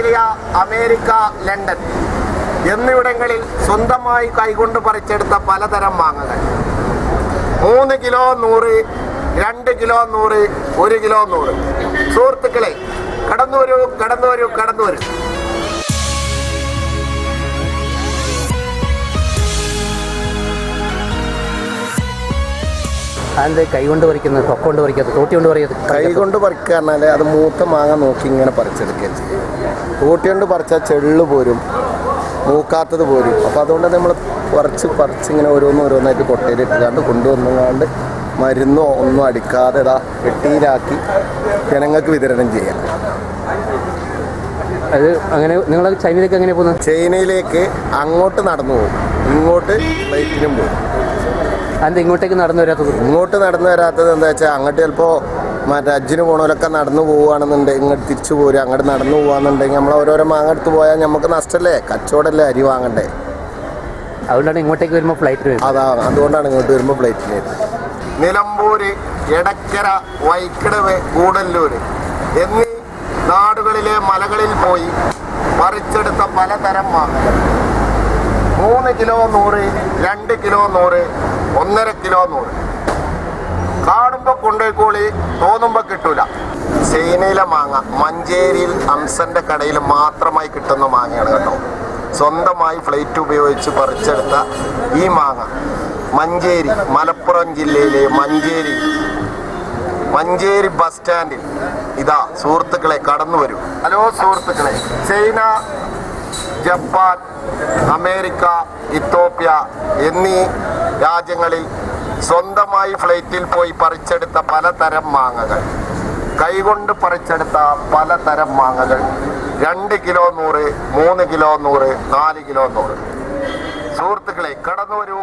Australia, America, London എന്നിവിടങ്ങളിൽ സ്വന്തമായി കൈകൊണ്ട് പറിച്ചെടുത്ത പലതരം മാങ്ങകൾ. 3 കിലോ 100, 2 കിലോ 100, 1 കിലോ 100. സുഹൃത്തുക്കളെ, കടന്നു വരൂ. അതെന്ത് കൈകൊണ്ട് പറിക്കുന്നത്, തൊക്കൊണ്ട് പറിക്കാത്തത്, തോട്ടി കൊണ്ട് പറിക്കാത്തത്? കൈകൊണ്ട് പറിക്കുക പറഞ്ഞാൽ അത് മൂത്ത മാങ്ങ നോക്കി ഇങ്ങനെ പറിച്ചെടുക്കുകയും ചെയ്യും. തോട്ടി കൊണ്ട് പറിച്ചാൽ ചെള്ളു പോരും, മൂക്കാത്തത് പോരും. അപ്പോൾ അതുകൊണ്ട് നമ്മൾ പറിച്ചിങ്ങനെ ഓരോന്നായിട്ട് കൊട്ടയിലിട്ടുകാണ്ട് കൊണ്ടുവന്നുകാണ്ട് മരുന്നോ ഒന്നും അടിക്കാതെ പെട്ടിയിലാക്കി ജനങ്ങൾക്ക് വിതരണം ചെയ്യാം. അത് അങ്ങനെ നിങ്ങൾ ചൈനയിലേക്ക് എങ്ങനെ പോകുന്നത്? ചൈനയിലേക്ക് അങ്ങോട്ട് നടന്നു പോകും, ഇങ്ങോട്ട് ഫ്ലൈറ്റിനും പോകും. അത് ഇങ്ങോട്ടേക്ക് നടന്നു വരാത്തത്? ഇങ്ങോട്ട് നടന്നു വരാത്തത് എന്താ വെച്ചാൽ അങ്ങോട്ട് ചിലപ്പോൾ മറ്റേ ഹജ്ജിന് പോകണവരൊക്കെ നടന്നു പോവുകയാണെന്നുണ്ടെങ്കിൽ ഇങ്ങോട്ട് തിരിച്ചു പോരും. അങ്ങോട്ട് നടന്നു പോകാന്നുണ്ടെങ്കിൽ നമ്മൾ ഓരോരോ മാങ്ങ എടുത്ത് പോയാൽ നമുക്ക് നഷ്ടമല്ലേ, കച്ചവടമല്ലേ, അരി വാങ്ങണ്ടേ. അതുകൊണ്ടാണ് ഇങ്ങോട്ടേക്ക് വരുമ്പോൾ ഫ്ലൈറ്റ് വരും. അതുകൊണ്ടാണ് ഇങ്ങോട്ട് വരുമ്പോൾ ഫ്ലൈറ്റിന് വരുന്നത്. നിലമ്പൂര്, എടക്കര, വൈക്കടവ്, കൂടല്ലൂർ എന്നീ നാടുകളിലെ മലകളിൽ പോയി പറിച്ചെടുത്ത പലതരം മാങ്ങകൾ. 3 കിലോ 100, 2 കിലോ 100, 1.5 കിലോ 100. കാണുമ്പോൾ കൊണ്ടുപോയിക്കോളി, തോന്നുമ്പോൾ കിട്ടൂല. ചൈനയിലെ മാങ്ങ മഞ്ചേരിയിൽ അംസന്റെ കടയിൽ മാത്രമായി കിട്ടുന്ന മാങ്ങയാണ് കേട്ടോ. സ്വന്തമായി ഫ്ലൈറ്റ് ഉപയോഗിച്ച് പറിച്ചെടുത്ത ഈ മാങ്ങ മഞ്ചേരി, മലപ്പുറം ജില്ലയിലെ മഞ്ചേരി ബസ് സ്റ്റാൻഡിൽ സുഹൃത്തുക്കളെ കടന്നു വരൂ. ഹലോ സുഹൃത്തുക്കളെ, ചൈന, ജപ്പാൻ, അമേരിക്ക, ഇത്തോപ്യ എന്നീ രാജ്യങ്ങളിൽ സ്വന്തമായി ഫ്ലൈറ്റിൽ പോയി പറിച്ചെടുത്ത പലതരം മാങ്ങകൾ, കൈകൊണ്ട് പറിച്ചെടുത്ത പലതരം മാങ്ങകൾ. 2 കിലോ 100, 3 കിലോ 100, 4 കിലോ 100. സുഹൃത്തുക്കളെ, കടന്നു വരൂ.